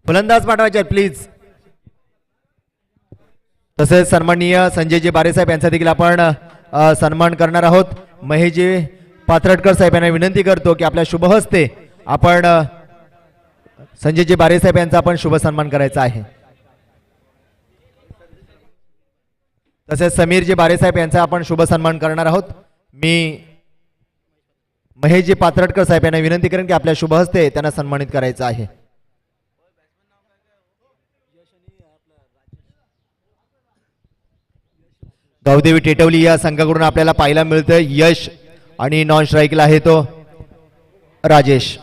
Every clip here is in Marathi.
फलंदाज पाठवायचे प्लीज. तसेच सन्माननीय संजयजी बारे साहेब यांचा देखील आपण सन्मान करणार आहोत. महेशजी पाथरटकर साहेब यांना विनंती करतो की आपल्या शुभ हस्ते आपण संजयजी बारे साहेब यांचा आपण शुभ सन्मान करायचा आहे. तसेच समीरजी बारे साहेब यांचा आपण शुभ सन्मान करणार आहोत. मी महेशजी पाथरटकर साहेब यांना विनंती करेन की आपल्या शुभ हस्ते त्यांना सन्मानित करायचं आहे. गावदेवी टेटवली या संघाकडून आपल्याला पाहायला मिळतं यश आणि नॉन स्ट्राईकला आहे तो राजेश.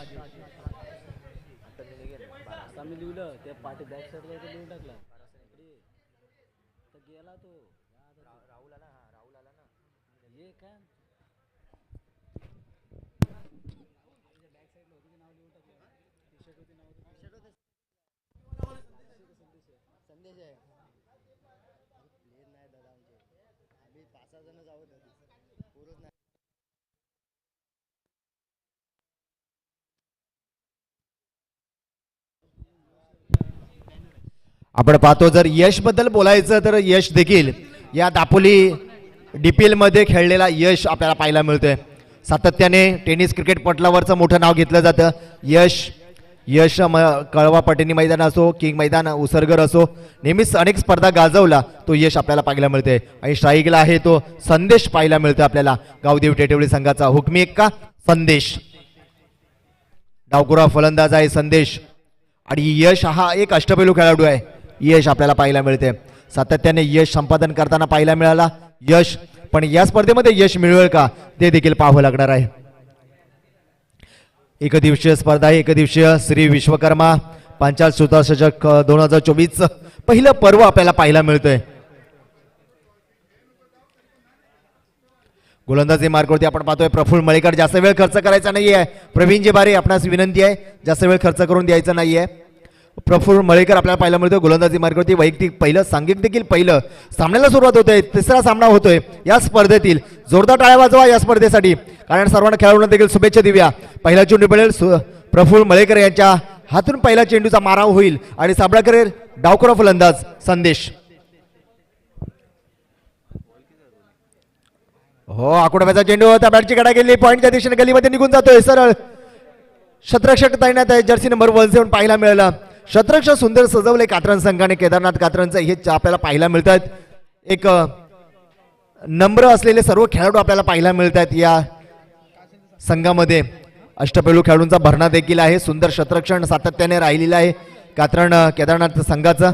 आपण पाहतो जर यश बद्दल बोलायचं तर यश देखील या दापोली डीपीएल मध्ये खेळलेला यश आपल्याला पाहायला मिळतोय. सातत्याने टेनिस क्रिकेट पटलावरचं मोठं नाव घेतलं जातं. यश कळवा पटेनी मैदान असो किंग मैदान उसरगर असो नेहमीच अनेक स्पर्धा गाजवला तो यश आपल्याला पाहायला मिळते. आणि स्ट्राईकला आहे तो संदेश पाहायला मिळतो आपल्याला गावदेवी टेटवली संघाचा. हुकमी एक्का संदेश, डावकुरा फलंदाज आहे संदेश आणि यश हा एक अष्टपैलू खेळाडू आहे. यश आपल्याला पाहायला मिळते. सातत्याने यश संपादन करताना पाहायला मिळाला यश, पण या स्पर्धेमध्ये यश मिळवेल का ते देखील पाहावं लागणार आहे. एकदिवसीय स्पर्धा आहे. एकदिवसीय श्री विश्वकर्मा पांचाल सुतारचषक 2024 पहिलं पर्व आपल्याला पाहायला मिळतोय. गोलंदाजी मार्गावरती आपण पाहतोय प्रफुल्ल मळेकर. जास्त वेळ खर्च करायचा नाहीये. प्रवीण बारे आपणास विनंती आहे जास्त वेळ खर्च करून द्यायचा नाहीये. प्रफुल्ल मळेकर आपल्याला पाहायला मिळतोय गोलंदाजी मार्गावरती. वैयक्तिक पहिलं सांघिक देखील पहिलं सामन्याला सुरुवात होतोय. तिसरा सामना होतोय या स्पर्धेतील. जोरदार टाळ्या वाजवा या स्पर्धेसाठी, कारण सर्वांना खेळाडूंना देखील शुभेच्छा देऊया. पहिला चेंडू पडेल प्रफुल्ल मळेकर यांच्या हातून. पहिला चेंडूचा माराव होईल आणि सामना करेल डावखुरा फलंदाज संदेश. हो आकुडाव्याचा चेंडू होता. बॅटची कडा गेली पॉईंटच्या दिशेने गलीमध्ये निघून जातोय सरळ. शतरक्षक तैनात आहे जर्सी नंबर 1 पाहायला मिळाला. शतरक्षक सुंदर सजवले कात्रण संघाने. केदारनाथ कात्रणचं हे आपल्याला पाहायला मिळतात. एक नम्र असलेले सर्व खेळाडू आपल्याला पाहायला मिळतात या संघामध्ये. अष्टपैलू खेळाडूंचा भरणा देखील आहे. सुंदर शतरक्षण सातत्याने राहिलेला आहे कात्रण केदारनाथ संघाचा.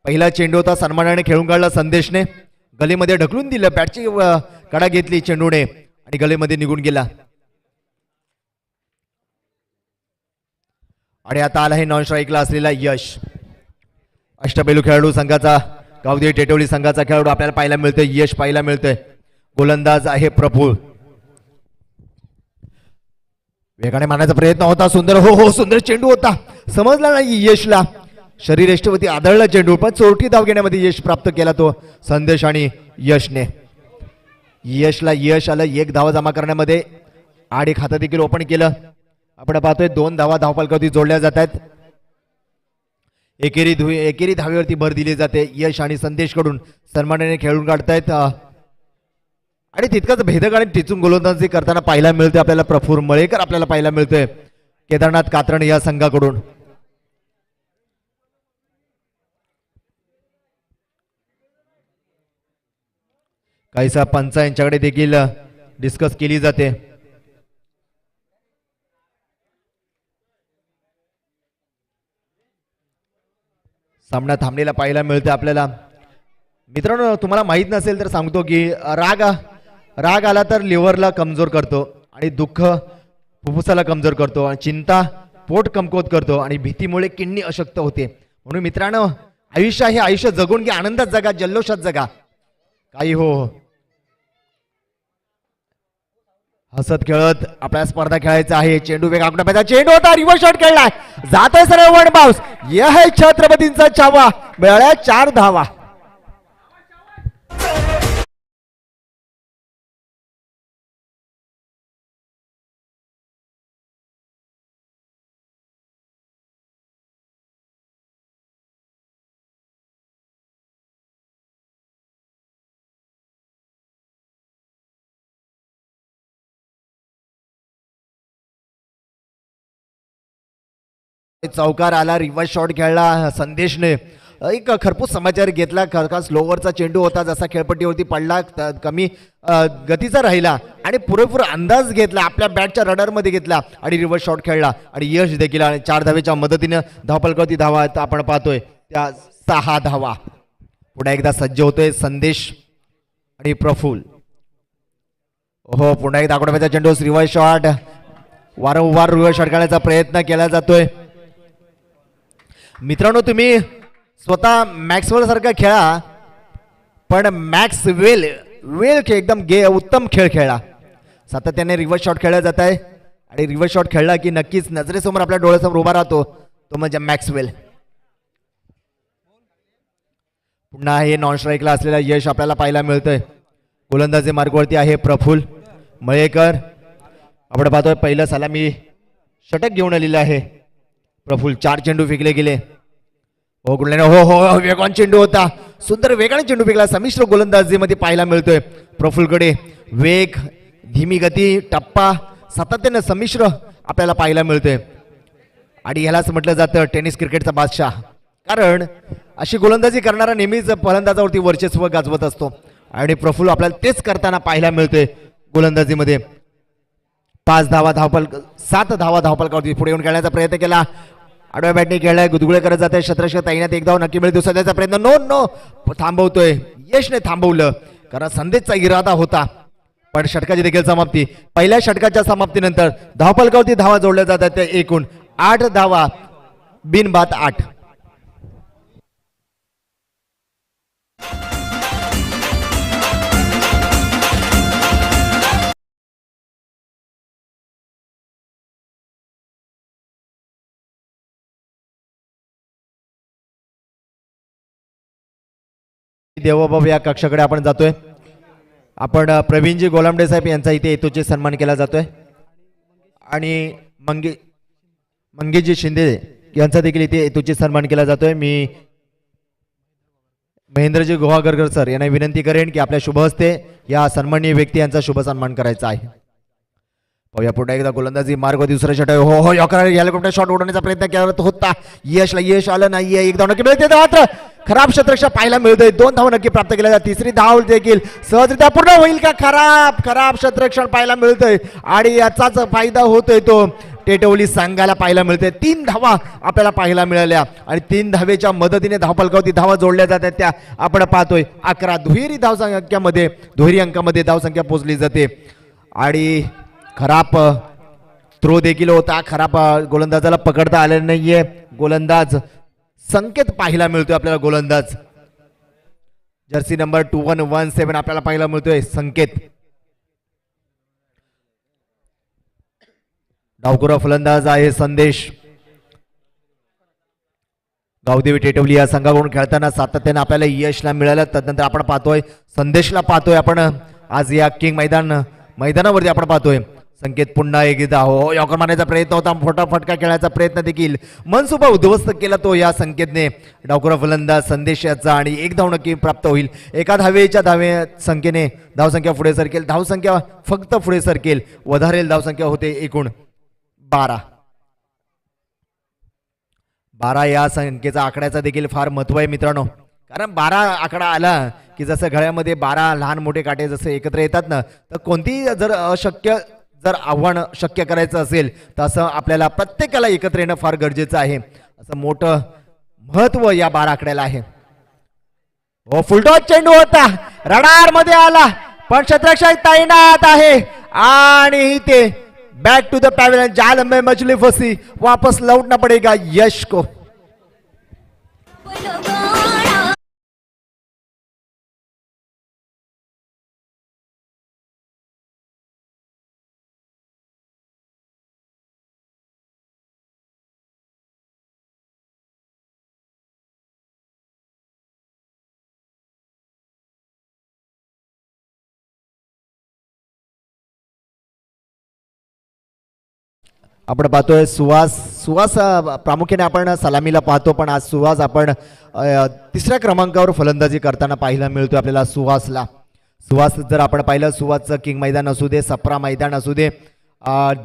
पहिला चेंडू होता सन्मानाने खेळून काढला संदेशने. गलीमध्ये ढकलून दिलं. बॅटची कडा घेतली चेंडूने आणि गलीमध्ये निघून गेला. आणि आता आला आहे नॉन स्ट्राईकला असलेला यश. अष्टपैलू खेळाडू संघाचा गावदेवी टेटवली संघाचा खेळाडू आपल्याला पाहायला मिळतोय. यश पाहायला मिळतोय. गोलंदाज आहे प्रफुल्ल. वेगाने मारण्याचा प्रयत्न होता. सुंदर हो सुंदर चेंडू होता. समजला नाही यशला. शरीर यष्टीवरती आदळला चेंडू, पण चोरटी धाव घेण्यामध्ये यश प्राप्त केला तो संदेश आणि यशने. यशला यश आलं 1 धावा जमा करण्यामध्ये. आणि खातं देखील ओपन केलं. आपण पाहतोय 2 धावा धावफलकावरती जोडल्या जात आहेत. एकेरी धावेवरती भर दिली जाते. यश आणि संदेश कडून सन्मानाने खेळून काढतायत. आणि तितकंच भेदक आणि टिचून गोलंदाजी करताना पाहायला मिळते आपल्याला प्रफुल्ल मळेकर आपल्याला पाहायला मिळतोय केदारनाथ कात्रण या संघाकडून. काहीसा पंचा यांच्याकडे देखील डिस्कस केली जाते. सामना थांबलेला पाहायला मिळते आपल्याला. मित्रांनो तुम्हाला माहित नसेल तर सांगतो की राग आला तर लिव्हरला कमजोर करतो आणि दुःख फुफ्फुसाला कमजोर करतो आणि चिंता पोट कमकुवत करतो आणि भीतीमुळे किडनी अशक्त होते. म्हणून मित्रांनो आयुष्य आहे, आयुष्य जगून घ्या, आनंदात जगा, जल्लोषात जगा. काही हो हसत खेळत आपल्या स्पर्धा खेळायचा आहे. चेंडू वेग आकडा चेंडू होता. रिव्हर्स शॉट खेळलाय. जात आहे सरळ वन बाउन्स. यह है छत्रपतींचा छावा. मिळाल्या 4 धावा. चौकार आला, रिव्हर्स शॉट खेळला संदेशने, एक खरपूस समाचार घेतला. खास लोअरचा चेंडू होता, जसा खेळपट्टीवरती पडला कमी गतीचा राहिला आणि पुरेपूर अंदाज घेतला, आपल्या बॅटच्या रडारमध्ये घेतला आणि रिव्हर्स शॉट खेळला आणि यश देखील. आणि 4 धावेच्या मदतीने धावपलकावरती धावा आपण पाहतोय त्या 6 धावा. पुन्हा एकदा सज्ज होतोय संदेश आणि प्रफुल. हो, पुन्हा एकदा आकडोब्याचा चेंडू, रिव्हर्स शॉट, वारंवार रिव्हर्स शॉट खेळण्याचा प्रयत्न केला जातोय. मित्रांनो, तुम्ही स्वतः मॅक्सवेल सारखा खेळा, पण मॅक्सवेल एकदम उत्तम खेळ खेळला. सातत्याने रिव्हर्स शॉट खेळला जात आहे आणि रिव्हर्स शॉट खेळला की नक्कीच नजरेसमोर आपल्या डोळ्यासमोर उभा राहतो तो म्हणजे मॅक्सवेल. पुन्हा हे नॉन स्ट्राईकला असलेला यश आपल्याला पाहायला मिळतंय. गोलंदाजी मार्गावरती आहे प्रफुल मयेकर. आपण पाहतोय पहिलं सलामी षटक घेऊन आलेलं आहे प्रफुल. 4 चेंडू फेकले गेले. हो गुडल्याने, हो हो वेगवान चेंडू होता, सुंदर वेगाने चेंडू फेकला. संमिश्र गोलंदाजीमध्ये पाहायला मिळतोय प्रफुलकडे वेग, धीमी गती, टप्पा, सातत्याने संमिश्र आपल्याला पाहायला मिळतोय. आणि ह्यालाच म्हटलं जातं टेनिस क्रिकेटचा बादशाह, कारण अशी गोलंदाजी करणारा नेहमीच फलंदाजावरती वर्चस्व गाजवत असतो आणि प्रफुल आपल्याला तेच करताना पाहायला मिळतोय गोलंदाजीमध्ये. 5 धावा धावपल 7 धावा धावपलकावरती पुढे येऊन खेळण्याचा प्रयत्न केला. आडव्या बॅटने खेळलाय, गुदगुळे करत जाते. शतरक्षक ताईनात 1 धाव नक्की मिळेल दुसऱ्याचा प्रयत्न, नो थांबवतोय. यशने थांबवलं कारण संदेशचा इरादा होता. पण षटकाची देखील समाप्ती. पहिल्या षटकाच्या समाप्तीनंतर धावपलकावरती धावा जोडल्या जातात त्या एकूण 8 धावा, बिनबाद 8. देवबाब या कक्षाकडे आपण जातोय. आपण प्रवीणजी गोलामडे साहेब यांचा इथे हेतूचे सन्मान केला जातोय आणि मंगेशजी शिंदे यांचा देखील इथे हेतूचे सन्मान केला जातोय. मी महेंद्रजी गुहागरकर सर यांना विनंती करेन की आपल्या शुभ हस्ते या सन्माननीय व्यक्ती यांचा शुभ सन्मान करायचा आहे. पाहूया पुन्हा एकदा गोलंदाजी मार्ग, दुसरा षटक. हो हो हेलिकॉप्टर शॉट उडवण्याचा प्रयत्न केला होता, यश आलं नाहीये. 1 धाव नक्की मिळते, मात्र खराब क्षेत्ररक्षण पाहायला मिळतोय. 2 धाव नक्की प्राप्त केल्या जातात. 3री धाव देखील सहजरित्या पूर्ण होईल का? खराब क्षेत्ररक्षण पाहायला मिळतंय आणि याचाच फायदा होतोय तो टेटवली संघाला पाहायला मिळते. 3 धावा आपल्याला पाहायला मिळाल्या आणि 3 धावेच्या मदतीने धावपलकावरती धावा जोडल्या जातात त्या आपण पाहतोय. 11 दुहेरी अंकामध्ये धावसंख्या पोहोचली जाते आणि खराब थ्रो देखील होता. खराब गोलंदाजाला पकडता आलेलं नाहीये. गोलंदाज संकेत पाहायला मिळतोय आपल्याला. गोलंदाज जर्सी नंबर 2117 आपल्याला पाहायला मिळतोय संकेत. डावखुरा फलंदाज आहे संदेश. गावदेवी टेटवली या संघाकडून खेळताना सातत्याने आपल्याला यशला मिळालं. त्यानंतर आपण पाहतोय संदेशला पाहतोय आपण आज या किंग मैदानावरती आपण पाहतोय. संकेत पुन्हा एकदा हो यॉकर मारण्याचा प्रयत्न होता, मोठा फटका खेळण्याचा प्रयत्न देखील मनसुबा उद्ध्वस्त केला तो या संकेतने. डावखुरा फलंदाज संदेश याचा आणि 1 धाव नक्की प्राप्त होईल. एका धावेच्या संख्येने धावसंख्या पुढे सरकेल. धावसंख्या फक्त पुढे सरकेल, वधारेल धावसंख्या होते एकूण 12 या संख्येचा आकड्याचा देखील फार महत्व आहे मित्रांनो. कारण 12 आकडा आला की जसं गळ्यामध्ये 12 लहान मोठे काटे जसे एकत्र येतात ना, तर कोणतीही जर आव्हान शक्य करायचं असेल तर असं आपल्याला प्रत्येकाला एकत्र येणं फार गरजेचं आहे. असं मोठं महत्व या 12 आकड्याला आहे. हो फुलटॉस चेंडू होता, रडार मध्ये आला पण क्षेत्ररक्षक तैनात आहे आणि ते बैक टू द पैवेलियन. जाल में मछली फंसी, वापस लौटना पड़ेगा यश को. आपण पाहतोय सुहास प्रामुख्याने आपण सलामीला पाहतो, पण आज सुहास आपण 3ऱ्या क्रमांकावर फलंदाजी करताना पाहायला मिळतोय आपल्याला सुहास जर आपण पाहिलं, सुहासचं किंग मैदान असू दे, सप्रा मैदान असू दे,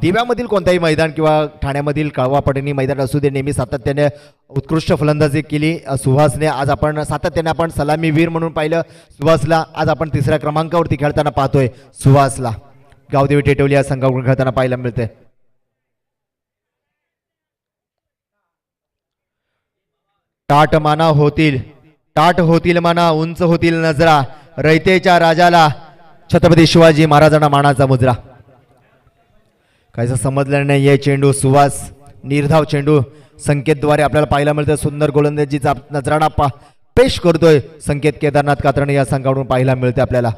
दिव्यामधील कोणताही मैदान किंवा ठाण्यामधील कळवा पडणी मैदान असू दे, नेहमी सातत्याने उत्कृष्ट फलंदाजी केली सुहासने. आज आपण सातत्याने आपण सलामीवीर म्हणून पाहिलं सुहासला. आज आपण तिसऱ्या क्रमांकावरती खेळताना पाहतोय सुहासला. गावदेवी टेटवली या संघाकडून खेळताना पाहायला मिळते. टाट होतील माना, उंच होतील नजरा, रयतेच्या राजाला छत्रपती शिवाजी महाराजांना मानाचा मुजरा. काहीच समजलं नाहीये. चेंडू सुहास निर्धाव चेंडू संकेतद्वारे आपल्याला पाहायला मिळतं. सुंदर गोलंदाजीचा नजराणा पेश करतोय संकेत केदारनाथ कात्रणे या संघाकडून पाहायला मिळते आपल्याला.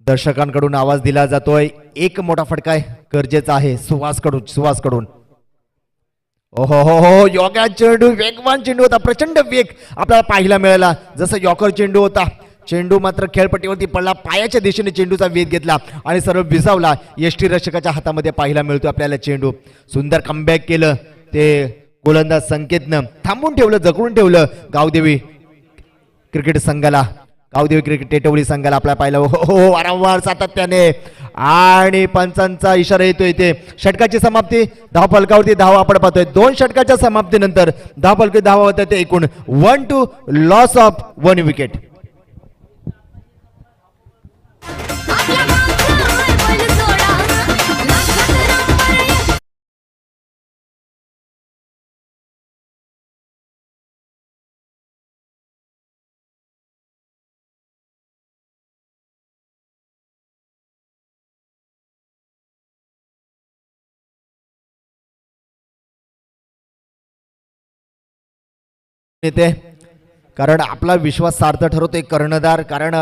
दर्शकांकडून आवाज दिला जातोय, एक मोठा फटका गरजेचा आहे सुहासकडून. ओहो हो हो, योगा चेंडू वेगवान चेंडू होता. प्रचंड वेग आपल्याला पाहायला मिळाला. जसं यॉकर चेंडू होता, चेंडू मात्र खेळपट्टीवरती पडला. पायाच्या दिशेने चेंडूचा वेध घेतला आणि सरळ विसावला. यष्टी रक्षकाच्या हातामध्ये पाहायला मिळतो आपल्याला चेंडू. सुंदर कमबॅक केलं ते गोलंदाज संकेतनं. थांबून ठेवलं, जखडून ठेवलं गावदेवी क्रिकेट संघाला. गावदेवी क्रिकेट टेटवली संघाला आपल्याला पाहिलं. हो वारंवार सातत्याने आणि पंचांचा इशारा येतो इथे. षटकाची समाप्ती, धाव फलकावरती धाव आपण पाहतोय. 2 षटकाच्या समाप्तीनंतर धाव फलकी धावा होत्या ते एकूण 1-2 लॉस ऑफ 1 विकेट. येते कारण आपला विश्वास सार्थ ठरवतो एक कर्णधार. कारण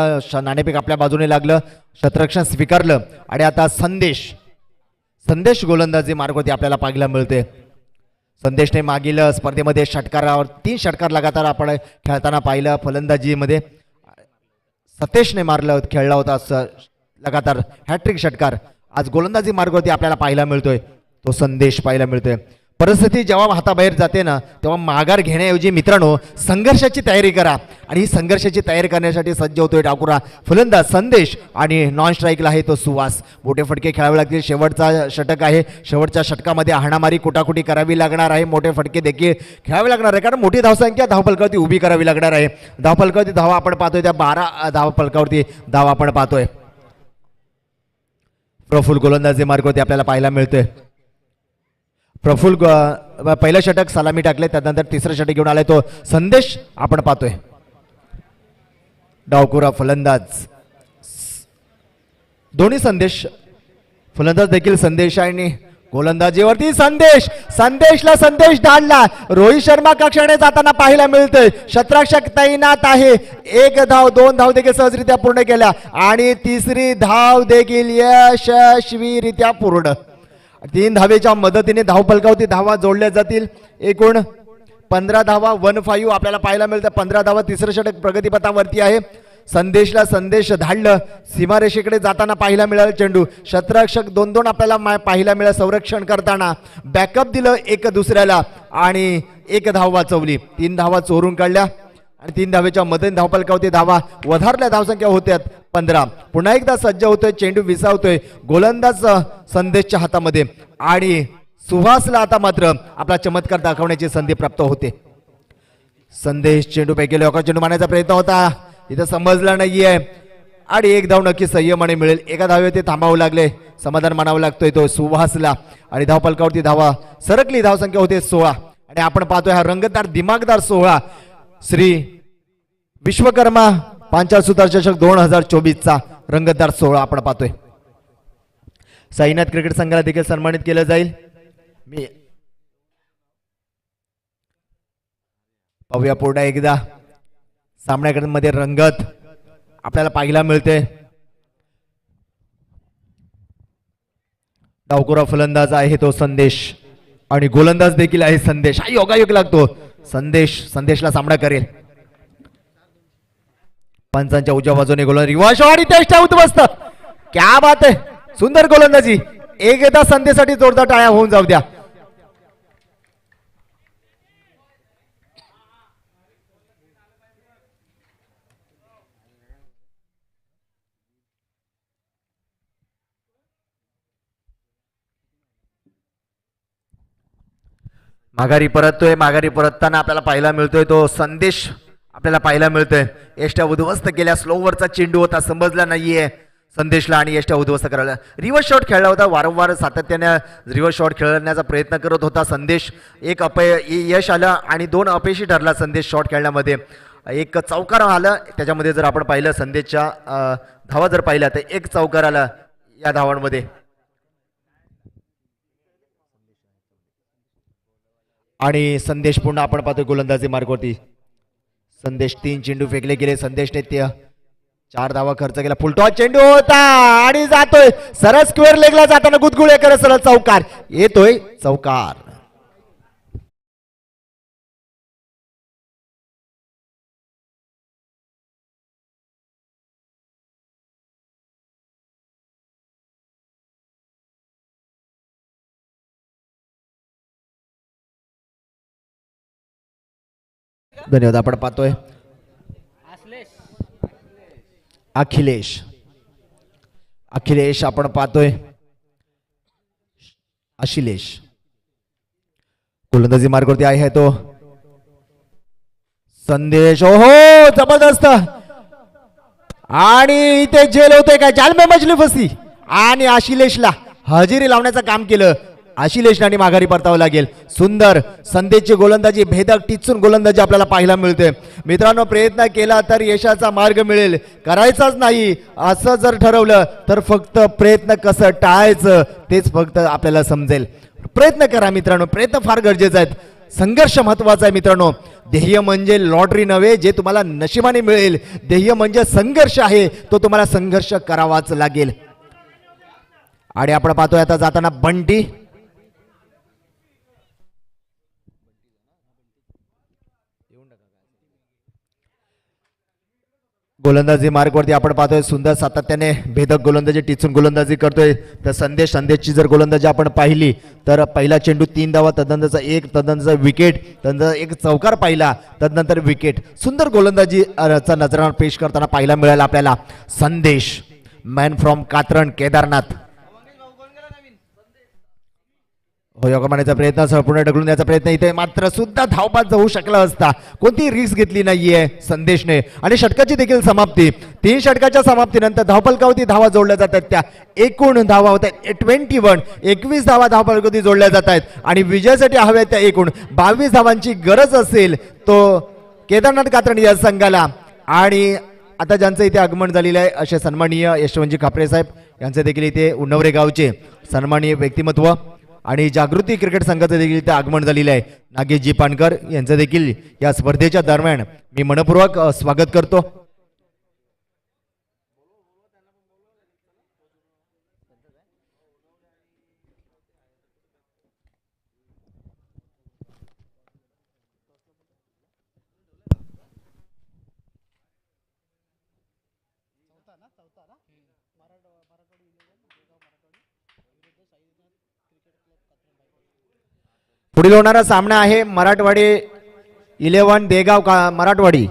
नाणेफेक आपल्या बाजूने लागलं, शतरक्षण स्वीकारलं आणि आता संदेश गोलंदाजी मार्गावरती आपल्याला पाहायला मिळते. संदेशने मागील स्पर्धेमध्ये षटकारावर 3 षटकार लगातार आपण खेळताना पाहिलं. फलंदाजीमध्ये सतेशने खेळला होता लगातार हॅट्रिक षटकार. आज गोलंदाजी मार्गावरती आपल्याला पाहायला मिळतोय तो संदेश पाहायला मिळतोय. परिस्थिती जेव्हा हाताबाहेर जाते ना, तेव्हा माघार घेण्याऐवजी मित्रांनो संघर्षाची तयारी करा. आणि ही संघर्षाची तयारी करण्यासाठी सज्ज होतोय डाकुरा फलंदाज संदेश आणि नॉन स्ट्राईकला आहे तो सुहास. मोठे फटके खेळावे लागतील. शेवटचा षटक आहे. शेवटच्या षटकामध्ये हाणामारी कुटाकुटी करावी लागणार आहे. मोठे फटके देखील खेळावे लागणार आहे कारण मोठी धावसंख्या धावफलकावरती उभी करावी लागणार आहे. धावफलकावरती धावा आपण पाहतोय, त्या 12 धावफलकावरती धावा आपण पाहतोय. प्रफुल्ल गोलंदाजी मार्गावरती आपल्याला पाहायला मिळतोय. प्रफुल्ल पहिलं षटक सलामी टाकले, त्यानंतर तिसरं षटक घेऊन आलाय तो संदेश आपण पाहतोय. डावकुरा फलंदाज दोन्ही संदेश, फलंदाज देखील संदेश आणि गोलंदाजीवरती संदेशला संदेश धाडला. रोहित शर्मा कक्षाने जाताना पाहायला मिळतंय. शतरक्षक तैनात आहे. 1 धाव 2 धाव देखील सहजरित्या पूर्ण केल्या आणि तिसरी धाव देखील यशस्वीरित्या पूर्ण. 3 धावेच्या मदतीने धावफलकावरती धावा जोडल्या जातील. एकूण 15 धावा 1-5 आपल्याला पाहायला मिळतं. 15 धावा. तिसरं षटक प्रगतीपथावरती आहे. संदेशला संदेश धाडलं. सीमारेषेकडे जाताना पाहायला मिळालं चेंडू. शतरक्षक 2-2 आपल्याला पाहायला मिळालं संरक्षण करताना. बॅकअप दिलं एक दुसऱ्याला आणि 1 धाव वाचवली. 3 धावा चोरून काढल्या आणि 3 धावेच्या मदतीने धावफलकावरती धावा वधारल्या. धावसंख्या होत्या 15. पुन्हा एकदा सज्ज होतोय. चेंडू विसावतोय गोलंदाज संदेशच्या हातामध्ये आणि सुहासला आता मात्र आपला चमत्कार दाखवण्याची संधी प्राप्त होते. संदेश चेंडू पैकी लवकर चेंडू मारण्याचा प्रयत्न होता, इथं समजला नाहीये आणि 1 धाव नक्की संयमाने मिळेल. 1 धावेवरती थांबावं लागले. समाधान मानावं लागतोय तो सुहासला आणि धावफलकावरती धावा सरकली. धावसंख्या होते 16 आणि आपण पाहतोय हा रंगतदार दिमागदार सोहळा श्री विश्वकर्मा पांचाळ सुतार चषक 2024चा रंगतदार सोहळा आपण पाहतोय. साईनाथ क्रिकेट संघाला देखील सन्मानित केलं जाईल. मी पाहूया पुन्हा एकदा सामन्यामध्ये रंगत आपल्याला पाहायला मिळते. डावकुरा फलंदाज आहे तो संदेश आणि गोलंदाज देखील आहे संदेश. हा योगायोग लागतो. संदेशला सामना करेल. पंचांच्या उजव्या बाजूने गोलंदाज रिवाश आणि टेस्ट उद्ध्वस्त. क्या बात आहे, सुंदर गोलंदाजी. एकदा संदेशसाठी जोरदार टाळ्या होऊन जाऊ द्या. माघारी परततोय. माघारी परतताना आपल्याला पाहायला मिळतोय तो संदेश आपल्याला पाहायला मिळतोय. एष्ट्या उद्ध्वस्त केल्या. स्लोवरचा चेंडू होता, समजला नाहीये संदेशला आणि एष्ट्या उद्ध्वस्त करायला. रिव्हर्स शॉट खेळला होता, वारंवार सातत्याने रिव्हर्स शॉट खेळण्याचा प्रयत्न करत होता संदेश. एक यश आलं आणि 2 अपयशी ठरला संदेश शॉट खेळण्यामध्ये. एक चौकार आलं त्याच्यामध्ये. जर आपण पाहिलं संदेशच्या धावा जर पाहिल्या तर एक चौकार आला या धावांमध्ये. आणि संदेश पुन्हा आपण पाहतोय गोलंदाजी मार्गवरती. संदेश 3 चेंडू फेकले गेले. संदेशने 4 धावा खर्च केला. फुलटॉस चेंडू होता आणि जातोय सरळ स्क्वेअर लेगला जाताना गुदगुळे करत सरळ चौकार येतोय. चौकार. धन्यवाद. आपण पाहतोय अखिलेश. अखिलेश आपण पाहतोय अशिलेश. गोलंदाजी मार्गावरती आहे तो संदेश. ओहो जबरदस्त. आणि इथे जेल होतोय काय, जाल में मछली फसी. आणि आशिलेशला हजेरी लावण्याचं काम केलं आशिलेशने आणि माघारी परतावं लागेल. सुंदर संदेशची गोलंदाजी, भेदक टिचून गोलंदाजी आपल्याला पाहायला मिळते. मित्रांनो, प्रयत्न केला तर यशाचा मार्ग मिळेल, करायचाच नाही असं जर ठरवलं तर फक्त प्रयत्न कसं टाळायचं तेच फक्त आपल्याला समजेल. प्रयत्न करा मित्रांनो, प्रयत्न फार गरजेचे आहेत. संघर्ष महत्वाचा आहे मित्रांनो. ध्येय म्हणजे लॉटरी नव्हे जे तुम्हाला नशिबाने मिळेल. ध्येय म्हणजे संघर्ष आहे, तो तुम्हाला संघर्ष करावाच लागेल. आणि आपण पाहतोय आता जाताना बंटी. गोलंदाजी मार्गवरती आपण पाहतोय सुंदर सातत्याने भेदक गोलंदाजी टिचून गोलंदाजी करतोय. तर संदेशची जर गोलंदाजी आपण पाहिली तर पहिला चेंडू 3 धावा, तदनंतरचा 1, तदनंतरचा विकेट, तदनंतर एक चौकार पाहिला, तदनंतर विकेट. सुंदर गोलंदाजी चा नजराना पेश करताना पाहायला मिळाला आपल्याला संदेश, मॅन फ्रॉम कात्रण केदारनाथ. योगमानाचा प्रयत्न संपूर्ण ढकलून द्यायचा प्रयत्न इथे मात्र सुद्धा धावबाद जाऊ शकला असता. कोणती रिस्क घेतली नाहीये संदेशने. आणि षटकाची देखील समाप्ती. 3 षटकाच्या समाप्तीनंतर धावफलकावरती धावा जोडल्या जातात. त्या एकूण धावा होत आहेत 21 धावा धावफलकावरती जोडल्या जात आहेत. आणि विजयासाठी हव्या त्या एकूण 22 धावांची गरज असेल तो केदारनाथ कात्रण या संघाला. आणि आता ज्यांचं इथे आगमन झालेलं आहे असे सन्माननीय यशवंतजी खापरे साहेब यांचे देखील इथे उन्नवरे गावचे सन्माननीय व्यक्तिमत्व आणि जागृती क्रिकेट संघाचं देखील इथे आगमन झालेलं आहे. नागेशजी पानकर यांचं देखील या स्पर्धेच्या दरम्यान मी मनपूर्वक स्वागत करतो. पुढील होणारा सामना आहे मराठवाडी 11 देगाव मराठवाडी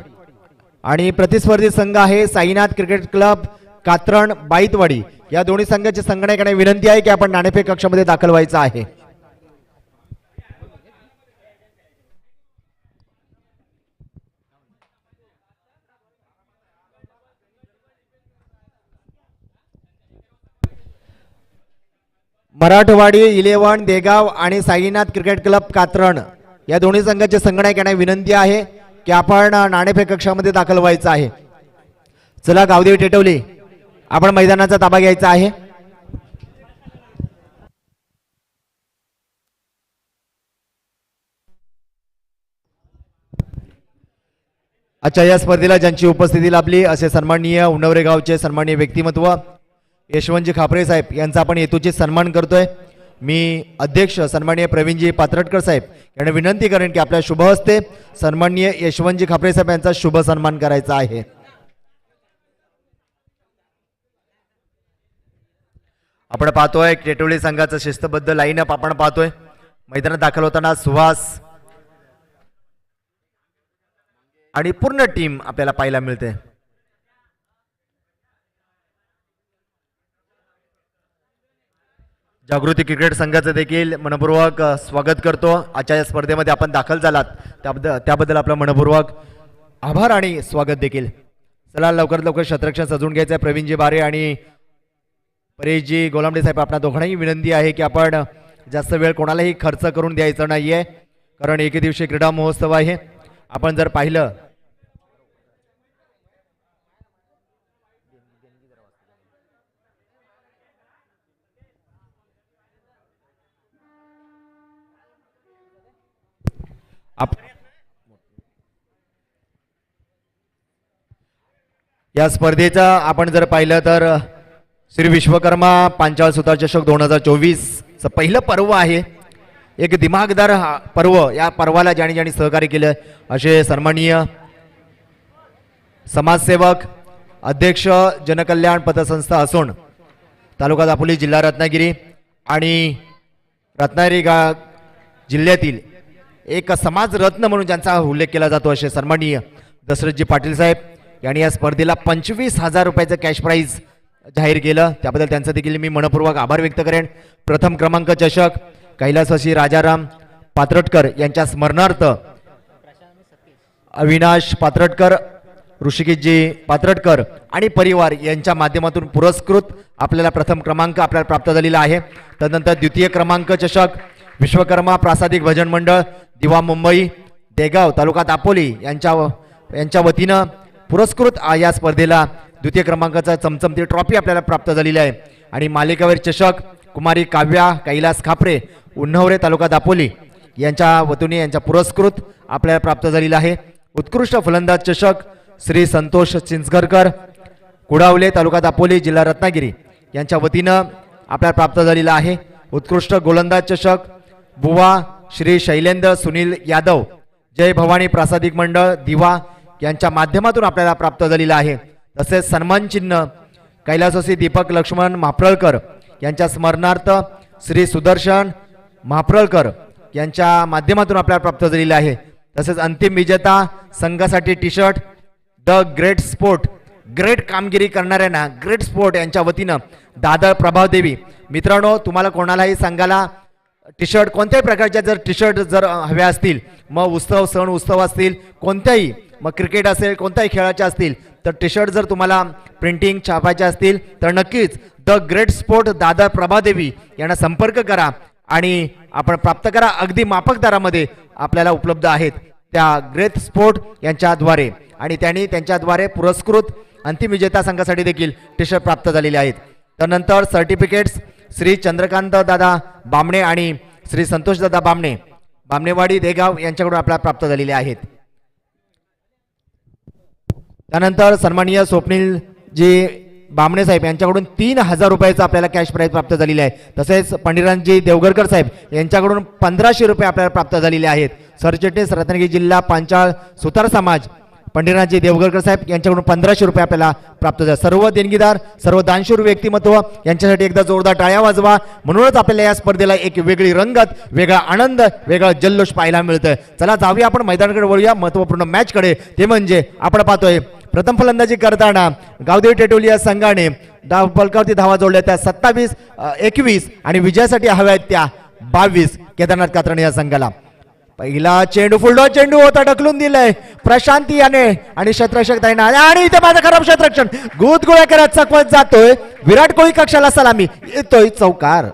आणि प्रतिस्पर्धी संघ आहे साईनाथ क्रिकेट क्लब कात्रण बाईतवाडी. या दोन्ही संघाची संघटनाकडे विनंती आहे की आपण नाणेफेक कक्षामध्ये दाखल व्हायचं आहे. मराठवाडी 11 देगाव आणि साईनाथ क्रिकेट क्लब कात्रण या दोन्ही संघाचे संघटनाकडे विनंती आहे की आपण नाणेफेक कक्षामध्ये दाखल व्हायचं आहे. चला गावदेवी टेटवली, आपण मैदानाचा ताबा घ्यायचा आहे. अच्छा, या स्पर्धेला ज्यांची उपस्थिती लाभली असे सन्माननीय उन्नवरे गावचे सन्माननीय व्यक्तिमत्व यशवंतजी खापरे साहेब यांचा आपण हेतूची सन्मान करतोय. मी अध्यक्ष सन्माननीय प्रवीणजी पात्रटकर साहेब यांना विनंती करेन की आपल्या शुभ हस्ते सन्माननीय यशवंतजी खापरे साहेब यांचा शुभ सन्मान करायचा आहे. आपण पाहतोय टेटोली संघाचं शिस्तबद्ध लाईनअप आपण पाहतोय. मैदानात दाखल होताना सुहास आणि पूर्ण टीम आपल्याला पाहायला मिळते. जागृती क्रिकेट संघाचं देखील मनपूर्वक स्वागत करतो. आजच्या या स्पर्धेमध्ये आपण दाखल झालात त्याबद्दल आपलं मनपूर्वक आभार आणि स्वागत देखील. चला लवकरात लवकर शतरक्षण सजवून घ्यायचं आहे. प्रवीणजी बारे आणि परेशजी गोलामडे साहेब, आपल्या दोघांनाही विनंती आहे की आपण जास्त वेळ कोणालाही खर्च करून द्यायचा नाहीये, कारण एकदिवसीय क्रीडा महोत्सव आहे. आपण जर पाहिलं या स्पर्धेचा आपण जर पाहिलं तर श्री विश्वकर्मा पांचाळ सुतार चषक 2024 चं पहिलं पर्व आहे. एक दिमागदार पर्व. या पर्वाला ज्यांनी ज्यांनी सहकार्य केलं असे सन्माननीय समाजसेवक, अध्यक्ष जनकल्याण पतसंस्था असोन, तालुका दापोली, जिल्हा रत्नागिरी आणि रत्नागिरी जिल्ह्यातील एक समाज रत्न म्हणून ज्यांचा उल्लेख केला जातो असे सन्माननीय दशरथजी पाटील साहेब यांनी या स्पर्धेला 25,000 रुपयाचं कॅश प्राईज जाहीर केलं. त्याबद्दल त्यांचं देखील मी मनपूर्वक आभार व्यक्त करेन. प्रथम क्रमांक चषक कैलासवासी राजाराम पात्रटकर यांच्या स्मरणार्थ अविनाश पात्रटकर, ऋषिकेशजी पात्रटकर आणि परिवार यांच्या माध्यमातून पुरस्कृत आपल्याला प्रथम क्रमांक आपल्याला प्राप्त झालेला आहे. तदनंतर द्वितीय क्रमांक चषक विश्वकर्मा प्रासादिक भजन मंडळ दिवा मुंबई देगाव तालुका दापोली यांच्या वतीनं पुरस्कृत या स्पर्धेला द्वितीय क्रमांकाचा चमचमती ट्रॉफी आपल्याला प्राप्त झालेली आहे. आणि मालिकावीर चषक कुमारी काव्या कैलास खापरे उन्हवरे तालुका दापोली यांच्या वतीने यांच्या पुरस्कृत आपल्याला प्राप्त झालेला आहे. उत्कृष्ट फलंदाज चषक श्री संतोष चिंचगरकर कुडावले तालुका दापोली जिल्हा रत्नागिरी यांच्या वतीनं आपल्याला प्राप्त झालेला आहे. उत्कृष्ट गोलंदाज चषक बुवा श्री शैलेंद्र सुनील यादव जय भवानी प्रासादिक मंडळ दिवा यांच्या माध्यमातून आपल्याला प्राप्त झालेला आहे. तसेच सन्मान चिन्ह कैलासवासी दीपक लक्ष्मण म्हाप्रळकर यांच्या स्मरणार्थ श्री सुदर्शन म्हाप्रळकर यांच्या माध्यमातून आपल्याला प्राप्त झालेले आहे. तसेच अंतिम विजेता संघासाठी T shirt the great sport, great कामगिरी करणाऱ्यांना ग्रेट स्पोर्ट यांच्या वतीनं दादर प्रभावदेवी. मित्रांनो, तुम्हाला कोणालाही संघाला टी शर्ट कोणत्याही प्रकारच्या जर टी शर्ट जर हव्या असतील, मग सण उत्सव असतील कोणत्याही, मग क्रिकेट असेल कोणत्याही खेळाचे असतील, तर टी शर्ट जर तुम्हाला प्रिंटिंग छापायचे असतील तर नक्कीच the great sport Dadar Prabhadevi यांना संपर्क करा आणि आपण प्राप्त करा. अगदी माफक दरामध्ये आपल्याला उपलब्ध आहेत त्या ग्रेट स्पोर्ट यांच्याद्वारे. आणि त्यांनी त्यांच्याद्वारे पुरस्कृत अंतिम विजेता संघासाठी देखील टी शर्ट प्राप्त झालेले आहेत. त्यानंतर सर्टिफिकेट्स श्री चंद्रकांत दादा बामणे आणि श्री संतोष दादा बामणे बामणेवाडी देगाव यांच्याकडून आपल्याला प्राप्त झालेले आहेत. त्यानंतर सन्माननीय स्वप्नील जी बामणे साहेब यांच्याकडून 3,000 रुपयाचा आपल्याला कॅश प्राईज प्राप्त झालेली आहे. तसेच पंडितराजी देवगरकर साहेब यांच्याकडून 1,500 रुपये आपल्याला प्राप्त झालेले आहेत. सरचिटणीस रत्नागिरी जिल्हा पांचाळ सुतार समाज पंडितराजी देवगरकर साहेब यांच्याकडून 1,500 रुपये आपल्याला प्राप्त झाले. सर्व देणगीदार, सर्व दानशूर व्यक्तिमत्व यांच्यासाठी एकदा जोरदार टाळ्या वाजवा. म्हणूनच आपल्याला या स्पर्धेला एक वेगळी रंगत, वेगळा आनंद, वेगळा जल्लोष पाहायला मिळतोय. चला जाऊया आपण मैदानाकडे वळूया, महत्वपूर्ण मॅचकडे. ते म्हणजे आपण पाहतोय प्रथम फलंदाजी करताना गावदेवी टेटोलिया संघाने फलकावरती धावा जोडल्या त्या 27-21 आणि विजयासाठी हव्या आहेत त्या 22 केदारनाथ कात्रणे या संघाला. पहिला चेंडू फुलडॉ चेंडू होता, ढकलून दिलाय प्रशांती याने आणि शतरक्षक ताईना, आणि इथे माझं खराब शतरक्षण गुदगुळ्या करत चकवत जातोय. विराट कोहली कक्षाला सलामी, येतोय चौकार.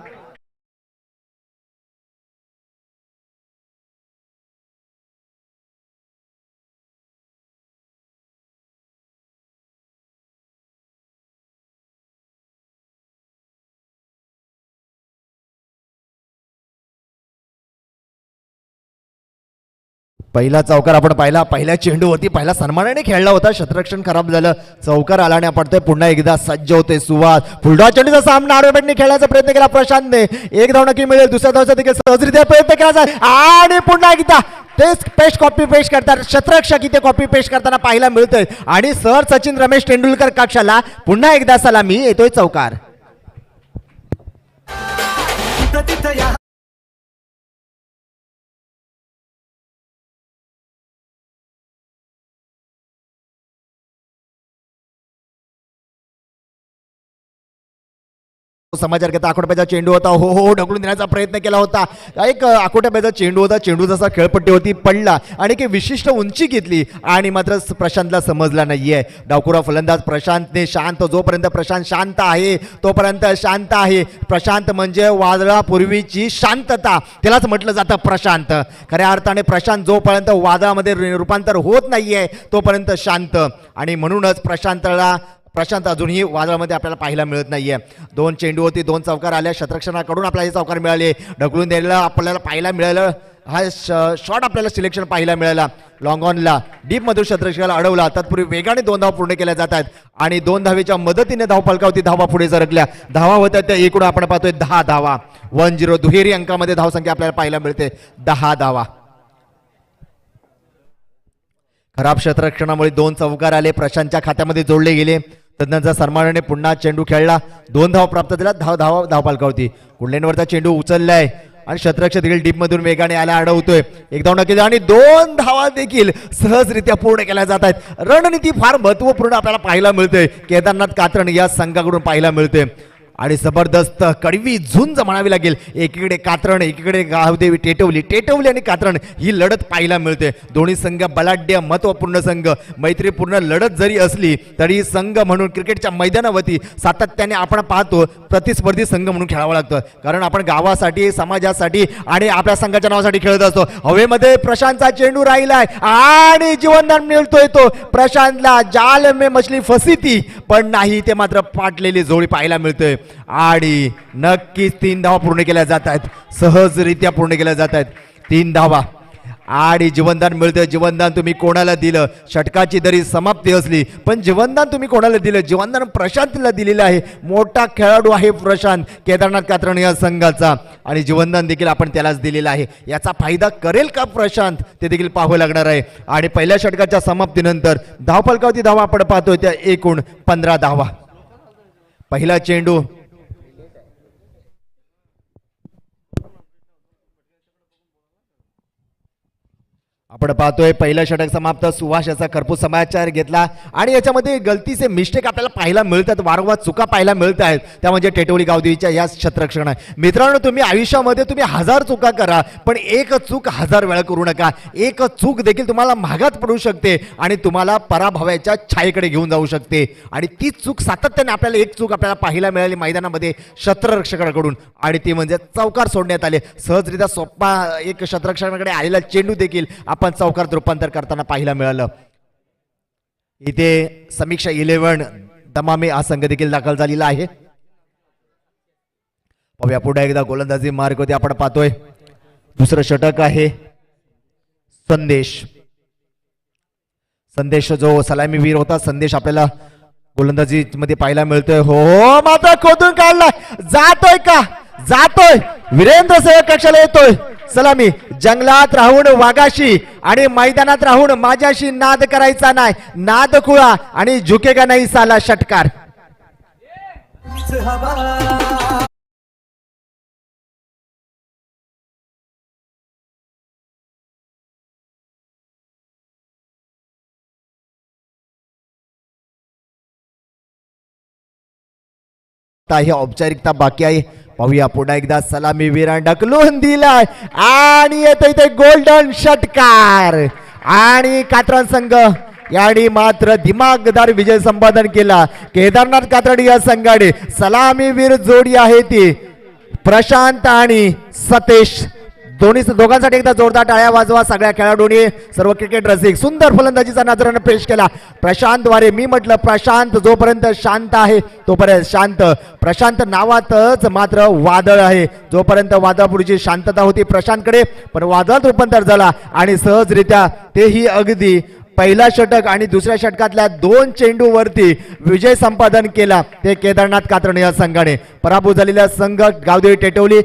पहिला चौकार आपण पाहिला. पहिल्या चेंडूवरती पहिला सन्मानाने खेळला होता, शतरक्षण खराब झालं, चौकार आला आणि पडतोय पुन्हा एकदा सज्ज होते सुवास. फुलडॉ चेंडूचा सामना आरोपीने खेळण्याचा प्रयत्न केला प्रशांतने. एक धाव नक्की मिळेल, दुसऱ्या धावचा देखील सहजरित्या प्रयत्न केला आणि पुन्हा एकदा तेच पेस्ट कॉपी पेस्ट करतात शतरक्षक इथे कॉपी पेस्ट करताना पाहायला मिळतंय. आणि सर सचिन रमेश तेंडुलकर कक्षाला पुन्हा एकदा सलामी, येतोय चौकार. समाचारकर्ता आखोट्याचा चेंडू होता, हो हो ढकलून देण्याचा प्रयत्न केला होता. एक आखोट्याचा चेंडू होता, चेंडू जसा खेळपट्टी होती पडला आणि एक विशिष्ट उंची घेतली आणि मात्र प्रशांतला समजला नाहीये. डावखुरा फलंदाज प्रशांतने शांत, जोपर्यंत प्रशांत शांत आहे तोपर्यंत शांत आहे. प्रशांत म्हणजे वादळापूर्वीची शांतता, त्यालाच म्हटलं जातं प्रशांत. खऱ्या अर्थाने प्रशांत जोपर्यंत वादळामध्ये रूपांतर होत नाहीये तोपर्यंत शांत, आणि म्हणूनच प्रशांत अजूनही वादळामध्ये आपल्याला पाहायला मिळत नाहीये. दोन चेंडू होती, दोन चौकार आल्या क्षेत्ररक्षणाकडून, आपल्याला हे चौकार मिळाले. ढकलून द्यायला आपल्याला पाहायला मिळालं, हा शॉट आपल्याला सिलेक्शन पाहायला मिळाला. लॉंग ऑनला डीपमधून क्षेत्ररक्षकाला अडवला. तत्पूर्वी वेगाने 2 धावा पूर्ण केल्या जातात आणि 2 धावेच्या मदतीने धावफलकावरती धावा पुढे सरकल्या. धावा होत्या त्या एकूण आपण पाहतोय 10 धावा. 1-0 दुहेरी अंकामध्ये धावसंख्या आपल्याला पाहायला मिळते, 10 धावा. खराब क्षेत्ररक्षणामुळे 2 चौकार आले, प्रशांतच्या खात्यामध्ये जोडले गेले. तज्ञांचा सन्मानाने पुन्हा चेंडू खेळला, 2 धावा प्राप्त झाल्या. धावफलकावरती कुंडलेनवरचा चेंडू उचललाय आणि क्षेत्ररक्षक देखील डीप मधून वेगाने आला, अडवतोय. 1 धाव नक्की आणि 2 धावा देखील सहजरित्या पूर्ण केल्या जात आहेत. रणनीती फार महत्वपूर्ण आपल्याला पाहायला मिळते, केदारनाथ कात्रण या संघाकडून पाहायला मिळते. आणि जबरदस्त कडवी झुंज म्हणावी लागेल. एकीकडे कात्रण, एकीकडे गावदेवी टेटवली आणि कात्रण ही लढत पाहायला मिळते. दोन्ही संघ बलाढ्य महत्वपूर्ण संघ, मैत्रीपूर्ण लढत जरी असली तरी संघ म्हणून क्रिकेटच्या मैदानावरती सातत्याने आपण पाहतो प्रतिस्पर्धी संघ म्हणून खेळावं लागतं. कारण आपण गावासाठी, समाजासाठी आणि आपल्या संघाच्या नावासाठी खेळत असतो. हवेमध्ये प्रशांतचा चेंडू राहिलाय आणि जीवनदान मिळतोय तो प्रशांतला. जाल में मछली फसी थी पण नाही, ते मात्र पाटलेली जोडी पाहायला मिळते. आणि नक्कीच 3 धावा पूर्ण केल्या जात आहेत, सहजरित्या पूर्ण केल्या जात आहेत. 3 धावा आणि जीवनदान मिळतं. जीवनदान तुम्ही कोणाला दिलं? षटकाची जरी समाप्ती असली पण जीवनदान तुम्ही कोणाला दिलं? जीवनदान प्रशांतला दिलेलं आहे. मोठा खेळाडू आहे प्रशांत केदारनाथ कात्रण या संघाचा, आणि जीवनदान देखील आपण त्यालाच दिलेलं आहे. याचा फायदा करेल का प्रशांत, ते देखील पाहावं लागणार आहे. आणि पहिल्या षटकाच्या समाप्तीनंतर धावफलकावरती धावा आपण पाहतोय त्या एकूण 15 धावा. पहिला चेंडू आपण पाहतोय, पहिलं षटक समाप्त. सुभाष याचा खरपूस समाचार घेतला आणि याच्यामध्ये गलतीचे मिस्टेक आपल्याला पाहायला मिळतात, वारंवार चुका पाहायला मिळत आहेत. त्या म्हणजे टेटवली गावदेवीच्या या क्षेत्ररक्षण आहे. मित्रांनो, तुम्ही आयुष्यामध्ये तुम्ही 1000 चुका करा पण एक चूक 1000 वेळा करू नका. एक चूक देखील तुम्हाला महागात पडू शकते आणि तुम्हाला पराभवाच्या छायेकडे घेऊन जाऊ शकते. आणि ती चूक सातत्याने आपल्याला, एक चूक आपल्याला पाहायला मिळाली मैदानामध्ये क्षेत्ररक्षकाकडून, आणि ती म्हणजे चौकार सोडण्यात आले. सहजरित्या सोप्पा एक क्षेत्ररक्षकाकडे आलेला चेंडू देखील आपण चौकारात रूपांतर करताना पाहायला मिळालं. इथे समीक्षा 11 दमामे हा संघ देखील दाखल झालेला आहे. पाहूया पुढे एकदा गोलंदाजी मार्ग होते आपण पाहतोय. दुसरं षटक आहे संदेश जो सलामीवीर होता. संदेश आपल्याला गोलंदाजी मध्ये पाहायला मिळतोय. हो मात्र खोदून काढला, जातोय का? जातोय. वीरेंद्र सेवक कक्षाला येतोय. सलामी. जंगलात राहून वाघाशी आणि मैदानात राहून माझ्याशी नाद करायचा नाही. नाद खुळा आणि झुकेगा नाही साला. षटकार. ही औपचारिकता बाकी आहे. पाहूया पुन्हा एकदा सलामीवीर ढकलून दिलाय आणि येतो इथे गोल्डन षटकार. आणि कात्रण संघ यांनी मात्र दिमागदार विजय संपादन केला. केदारनाथ कात्रड या संघाने सलामीवीर जोडी आहे ती प्रशांत आणि सतेश. दोघांसाठी एकदा जोरदार टाळ्या वाजवा सगळ्या खेळाडूंनी. सर्व क्रिकेट रसिक सुंदर फलंदाजीचा नजराने पेश केला प्रशांतद्वारे. मी म्हटलं प्रशांत जोपर्यंत शांत आहे तोपर्यंत शांत. प्रशांत नावातच मात्र वादळ आहे. जोपर्यंत वादळापुढची शांतता होती प्रशांतकडे, पण वादळात रूपांतर झाला आणि सहजरित्या तेही अगदी पहिला षटक आणि दुसऱ्या षटकातल्या 2 चेंडूवरती विजय संपादन केला ते केदारनाथ कात्रण या संघाने. पराभूत झालेला संघ गावदेवी टेटवली